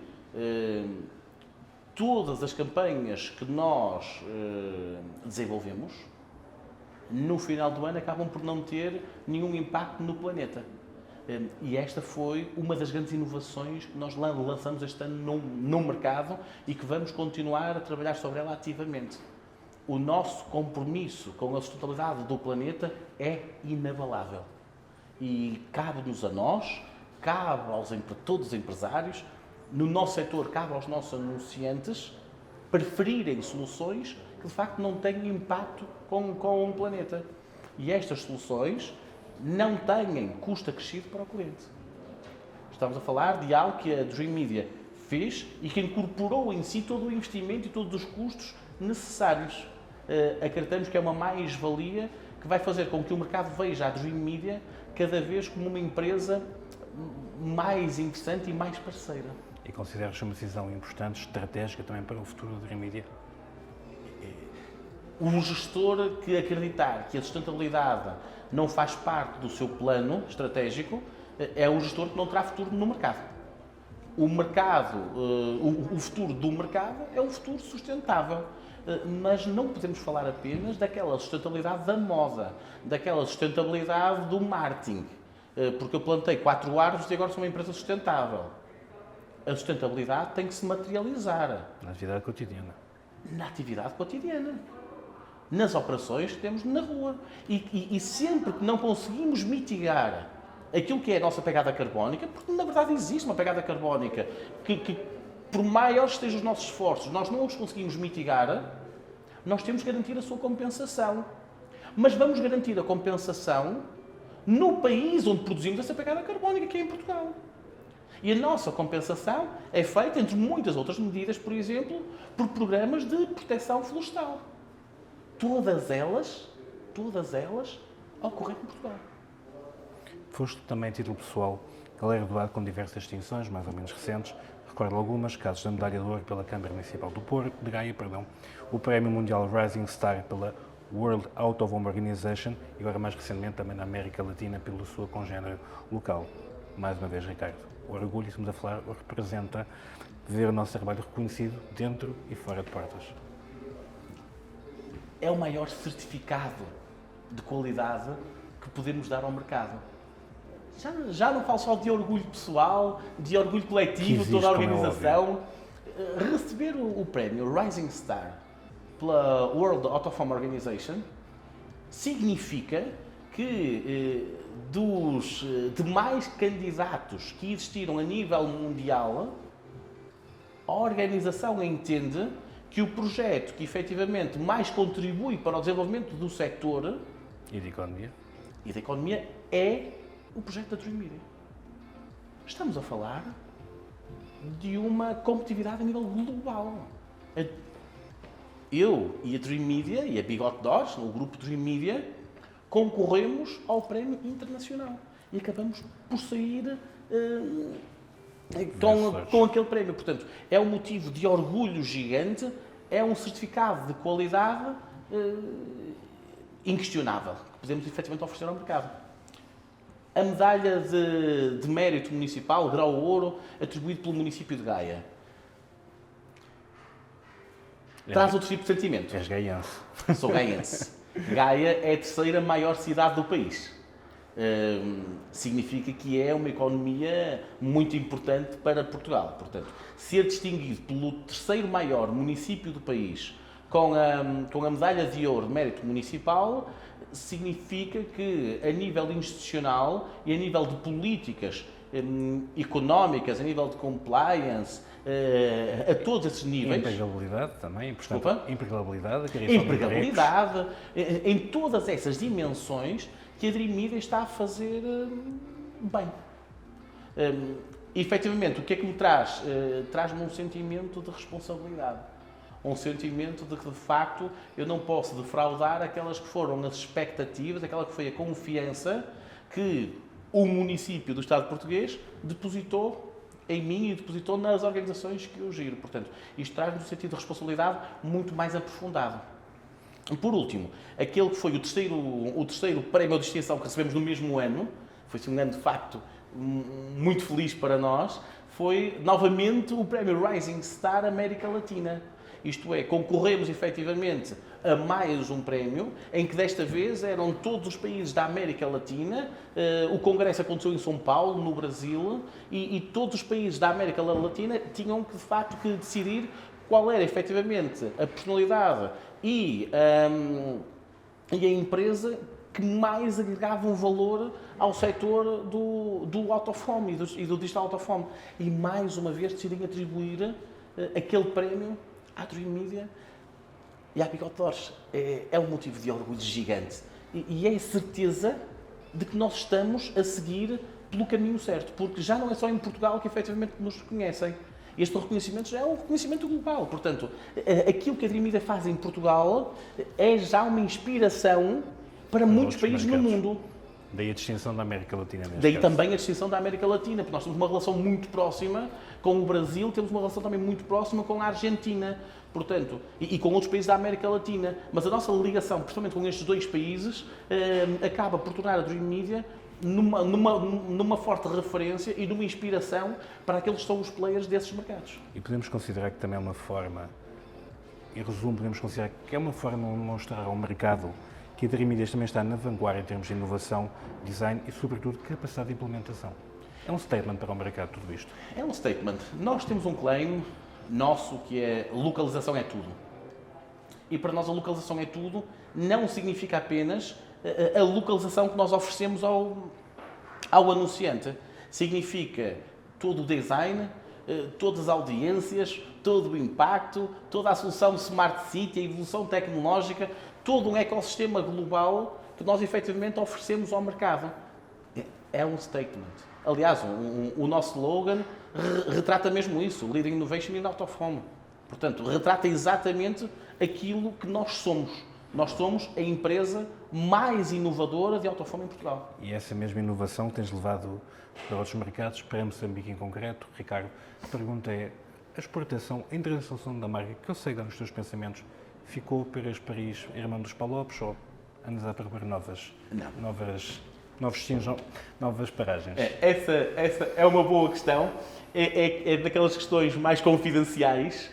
todas as campanhas que nós desenvolvemos, no final do ano acabam por não ter nenhum impacto no planeta. E esta foi uma das grandes inovações que nós lançamos este ano no mercado e que vamos continuar a trabalhar sobre ela ativamente. O nosso compromisso com a sustentabilidade do planeta é inabalável. E cabe-nos a nós, cabe a todos os empresários, no nosso setor, cabe aos nossos anunciantes preferirem soluções que de facto não têm impacto com o planeta. E estas soluções não têm custo acrescido para o cliente. Estamos a falar de algo que a Dream Media fez e que incorporou em si todo o investimento e todos os custos necessários. Acreditamos que é uma mais-valia que vai fazer com que o mercado veja a Dream Media cada vez como uma empresa mais interessante e mais parceira. E consideras uma decisão importante, estratégica também para o futuro da Dream Media? Um gestor que acreditar que a sustentabilidade não faz parte do seu plano estratégico é um gestor que não terá futuro no mercado. O futuro do mercado é um futuro sustentável. Mas não podemos falar apenas daquela sustentabilidade da moda, daquela sustentabilidade do marketing. Porque eu plantei 4 árvores e agora sou uma empresa sustentável. A sustentabilidade tem que se materializar. Na atividade cotidiana. Na atividade cotidiana. Nas operações que temos na rua. E sempre que não conseguimos mitigar aquilo que é a nossa pegada carbónica, porque na verdade existe uma pegada carbónica que por maiores que estejam os nossos esforços, nós não os conseguimos mitigar, nós temos que garantir a sua compensação. Mas vamos garantir a compensação no país onde produzimos essa pegada carbónica, que é em Portugal. E a nossa compensação é feita, entre muitas outras medidas, por exemplo, por programas de proteção florestal. Todas elas ocorrem em Portugal. Foste também, a título pessoal, galardoado com diversas distinções, mais ou menos recentes. Recordo algumas, casos da Medalha de Ouro pela Câmara Municipal de Gaia, o Prémio Mundial Rising Star pela World Out of Home Organization e agora mais recentemente também na América Latina pela sua congénere local. Mais uma vez, Ricardo, o orgulho, estamos a falar, representa ver o nosso trabalho reconhecido dentro e fora de portas. É o maior certificado de qualidade que podemos dar ao mercado. Já não falo só de orgulho pessoal, de orgulho coletivo, de toda a organização. Receber o prémio Rising Star pela World Out of Home Organization significa que dos demais candidatos que existiram a nível mundial, a organização entende que o projeto que efetivamente mais contribui para o desenvolvimento do setor e da economia é o projeto da Dream Media. Estamos a falar de uma competitividade a nível global. Eu e a Dream Media e a Bigot Doors, o grupo Dream Media, concorremos ao prémio internacional e acabamos por sair com aquele prémio. Portanto, é um motivo de orgulho gigante, é um certificado de qualidade inquestionável que podemos efetivamente oferecer ao mercado. A medalha de mérito municipal, grau ouro, atribuído pelo município de Gaia. Traz outro tipo de sentimento. És gaiense. Sou gaiense. Gaia é a terceira maior cidade do país. Significa que é uma economia muito importante para Portugal. Portanto, ser distinguido pelo terceiro maior município do país com a medalha de ouro de mérito municipal significa que, a nível institucional e a nível de políticas económicas, a nível de compliance, a todos esses níveis. Empregabilidade também, portanto, empregabilidade, em todas essas dimensões que a Dream Media está a fazer bem. Efetivamente, o que é que me traz? Traz-me um sentimento de responsabilidade. Um sentimento de que, de facto, eu não posso defraudar aquelas que foram as expectativas, aquela que foi a confiança que o município do Estado português depositou em mim e depositou nas organizações que eu giro. Portanto, isto traz-me um sentido de responsabilidade muito mais aprofundado. Por último, aquele que foi o terceiro prémio de distinção que recebemos no mesmo ano, foi um ano, de facto, muito feliz para nós, foi, novamente, o prémio Rising Star América Latina. Isto é, concorremos efetivamente a mais um prémio, em que desta vez eram todos os países da América Latina. O congresso aconteceu em São Paulo, no Brasil, e todos os países da América Latina tinham que, de facto, que decidir qual era efetivamente a personalidade e a empresa que mais agregavam valor ao setor do out of home e do digital out of home. E mais uma vez decidem atribuir aquele prémio à Dream Media e à Bigot Doors. É um motivo de orgulho gigante e é a certeza de que nós estamos a seguir pelo caminho certo, porque já não é só em Portugal que efetivamente nos reconhecem. Este reconhecimento já é um reconhecimento global. Portanto, aquilo que a Dream Media faz em Portugal é já uma inspiração para muitos países no mundo. Daí a distinção da América Latina. Daí também a distinção da América Latina, porque nós temos uma relação muito próxima com o Brasil, temos uma relação também muito próxima com a Argentina, portanto, e com outros países da América Latina. Mas a nossa ligação, principalmente com estes dois países, acaba por tornar a Dream Media numa forte referência e numa inspiração para aqueles que são os players desses mercados. E podemos considerar que também é uma forma, em resumo, podemos considerar que é uma forma de mostrar ao mercado que a Dream Media também está na vanguarda em termos de inovação, design e, sobretudo, capacidade de implementação. É um statement para o mercado tudo isto? É um statement. Nós temos um claim nosso que é localização é tudo. E para nós a localização é tudo não significa apenas a localização que nós oferecemos ao anunciante. Significa todo o design, todas as audiências, todo o impacto, toda a solução Smart City, a evolução tecnológica, todo um ecossistema global que nós efetivamente oferecemos ao mercado. É um statement. Aliás, o nosso slogan retrata mesmo isso, Leading Innovation in Out of Home. Portanto, retrata exatamente aquilo que nós somos. Nós somos a empresa mais inovadora de out of home em Portugal. E essa mesma inovação que tens levado para outros mercados, para Moçambique em concreto, Ricardo, a pergunta é, a exportação, a internacionalização da marca, que eu sei que nos teus pensamentos ficou para este país irmão dos Palopes ou andas a procurar novos destinos, novas paragens? Essa é uma boa questão. É daquelas questões mais confidenciais,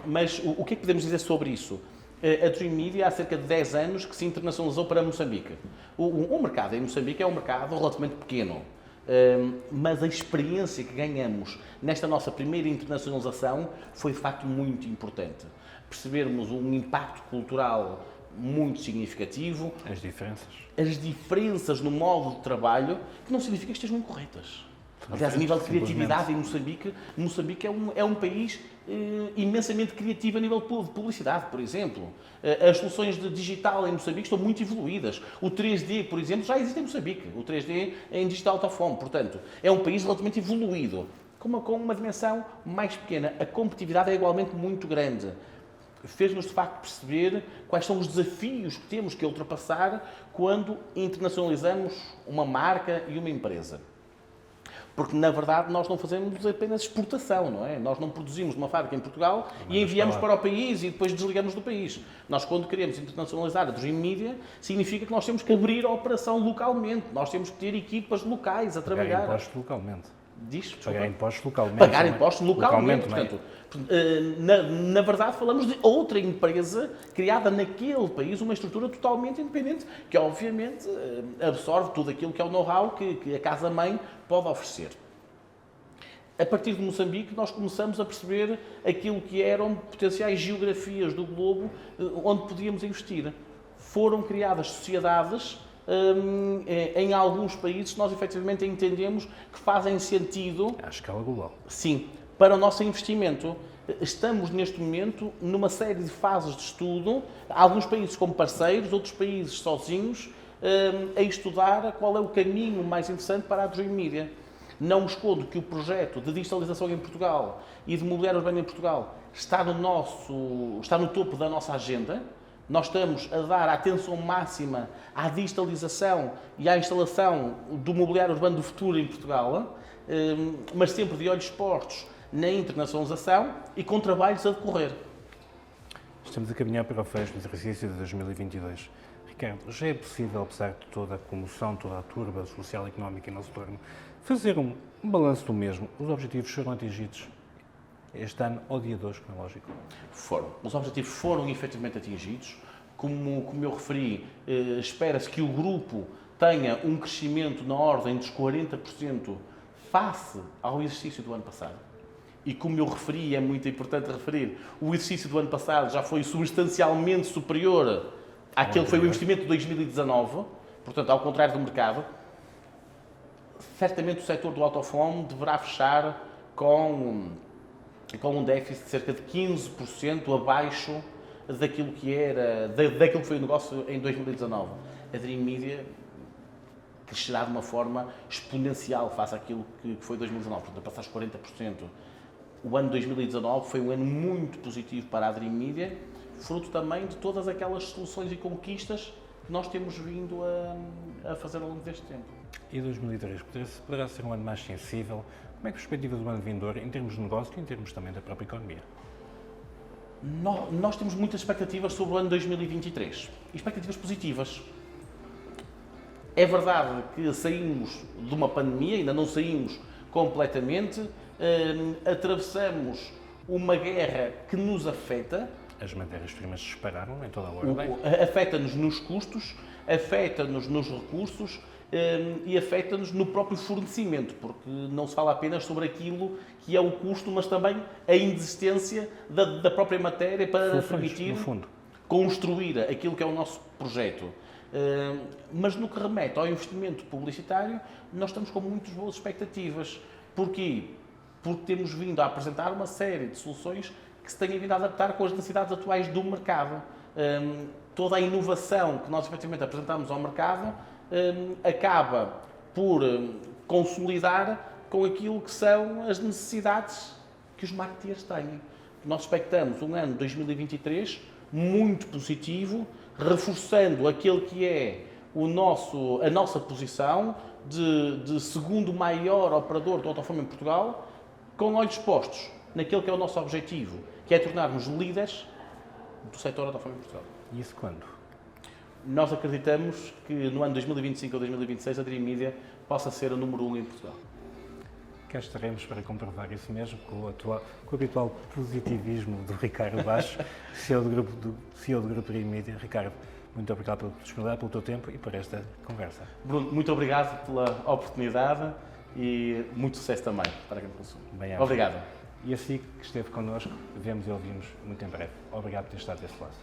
mas o que é que podemos dizer sobre isso? A Dream Media há cerca de 10 anos que se internacionalizou para Moçambique. O mercado em Moçambique é um mercado relativamente pequeno, mas a experiência que ganhamos nesta nossa primeira internacionalização foi de facto muito importante. Percebermos um impacto cultural muito significativo. As diferenças no modo de trabalho, que não significa que estejam incorretas. Aliás, a nível de criatividade em Moçambique é um país imensamente criativo a nível de publicidade, por exemplo. As soluções de digital em Moçambique estão muito evoluídas. O 3D, por exemplo, já existe em Moçambique. O 3D é em digital out of home. Portanto, é um país relativamente evoluído, com uma dimensão mais pequena. A competitividade é igualmente muito grande. Fez-nos, de facto, perceber quais são os desafios que temos que ultrapassar quando internacionalizamos uma marca e uma empresa. Porque, na verdade, nós não fazemos apenas exportação, não é? Nós não produzimos uma fábrica em Portugal e enviamos para o país e depois desligamos do país. Nós, quando queremos internacionalizar a Dream Media, significa que nós temos que abrir a operação localmente. Nós temos que ter equipas locais a trabalhar. Pagar impostos localmente. Pagar impostos localmente. Pagar impostos localmente. Portanto, na verdade, falamos de outra empresa criada naquele país, uma estrutura totalmente independente, que obviamente absorve tudo aquilo que é o know-how que a casa-mãe pode oferecer. A partir de Moçambique, nós começamos a perceber aquilo que eram potenciais geografias do globo onde podíamos investir. Foram criadas sociedades em alguns países nós efetivamente entendemos que fazem sentido... À escala global. Sim, para o nosso investimento. Estamos neste momento numa série de fases de estudo, alguns países como parceiros, outros países sozinhos, a estudar qual é o caminho mais interessante para a Dream Media. Não me escondo que o projeto de digitalização em Portugal e de mobiliário urbano em Portugal está no topo da nossa agenda. Nós estamos a dar a atenção máxima à digitalização e à instalação do mobiliário urbano do futuro em Portugal, mas sempre de olhos postos na internacionalização e com trabalhos a decorrer. Estamos a caminhar para o fecho do exercício de 2022. Ricardo, já é possível, apesar de toda a comoção, toda a turba social e económica em nosso torno, fazer um balanço do mesmo? Os objetivos foram atingidos este ano, ao dia 2, cronológico? Foram. Os objetivos foram efetivamente atingidos. Como eu referi, espera-se que o grupo tenha um crescimento na ordem dos 40% face ao exercício do ano passado. E como eu referi, é muito importante referir, o exercício do ano passado já foi substancialmente superior àquele que foi o investimento de 2019, portanto, ao contrário do mercado. Certamente o setor do out of home deverá fechar com um déficit de cerca de 15% abaixo daquilo que foi o negócio em 2019. A Dream Media crescerá de uma forma exponencial face àquilo que foi 2019, portanto, a passar os 40%. O ano 2019 foi um ano muito positivo para a Dream Media, fruto também de todas aquelas soluções e conquistas que nós temos vindo a fazer ao longo deste tempo. E 2003 poderá ser um ano mais sensível? Como é que a perspectiva do ano vindouro, em termos de negócio e em termos também da própria economia? Nós temos muitas expectativas sobre o ano 2023. Expectativas positivas. É verdade que saímos de uma pandemia, ainda não saímos completamente, atravessamos uma guerra que nos afeta. As matérias-primas dispararam em toda a ordem. Afeta-nos nos custos, afeta-nos nos recursos e afeta-nos no próprio fornecimento, porque não se fala apenas sobre aquilo que é o custo, mas também a inexistência da própria matéria para permitir construir aquilo que é o nosso projeto. Mas no que remete ao investimento publicitário, nós estamos com muitas boas expectativas. Porquê? Porque temos vindo a apresentar uma série de soluções que se têm vindo a adaptar com as necessidades atuais do mercado. Toda a inovação que nós efetivamente apresentamos ao mercado acaba por consolidar com aquilo que são as necessidades que os marketeers têm. Nós expectamos um ano 2023 muito positivo, reforçando aquele que é a nossa posição de segundo maior operador de out-of-home em Portugal, com olhos postos naquele que é o nosso objetivo, que é tornarmos líderes do setor Autofome em Portugal. E isso quando? Nós acreditamos que no ano 2025 ou 2026 a Dream Media possa ser o número 1 em Portugal. Cá estaremos para comprovar isso mesmo, com o habitual positivismo do Ricardo Baixo, CEO do Grupo Dream Media. Ricardo, muito obrigado pela disponibilidade, pelo teu tempo e por esta conversa. Bruno, muito obrigado pela oportunidade e muito sucesso também para quem consome. Bem, obrigado. E assim que esteve connosco, vemos e ouvimos muito em breve. Obrigado por ter estado desse lado.